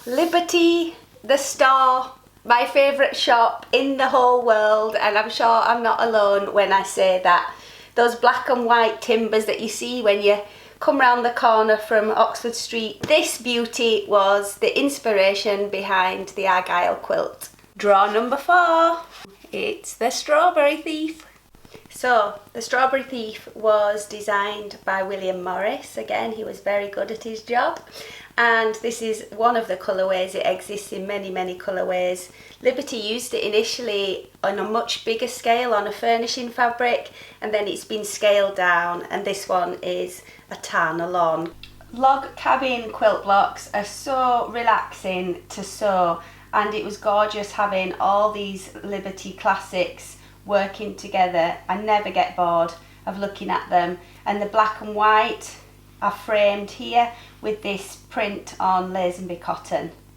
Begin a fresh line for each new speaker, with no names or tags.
Liberty, the store, my favourite shop in the whole world, and I'm sure I'm not alone when I say that. Those black and white timbers that you see when you come round the corner from Oxford Street, this beauty was the inspiration behind the Argyle quilt. Draw number 4, it's the Strawberry Thief. So, the Strawberry Thief was designed by William Morris. Again, he was very good at his job. And this is one of the colourways. It exists in many, many colourways. Liberty used it initially on a much bigger scale on a furnishing fabric, and then it's been scaled down, and this one is a tan, a lawn. Log cabin quilt blocks are so relaxing to sew, and it was gorgeous having all these Liberty classics working together. I never get bored of looking at them, and the black and white are framed here with this print on Lazenby cotton.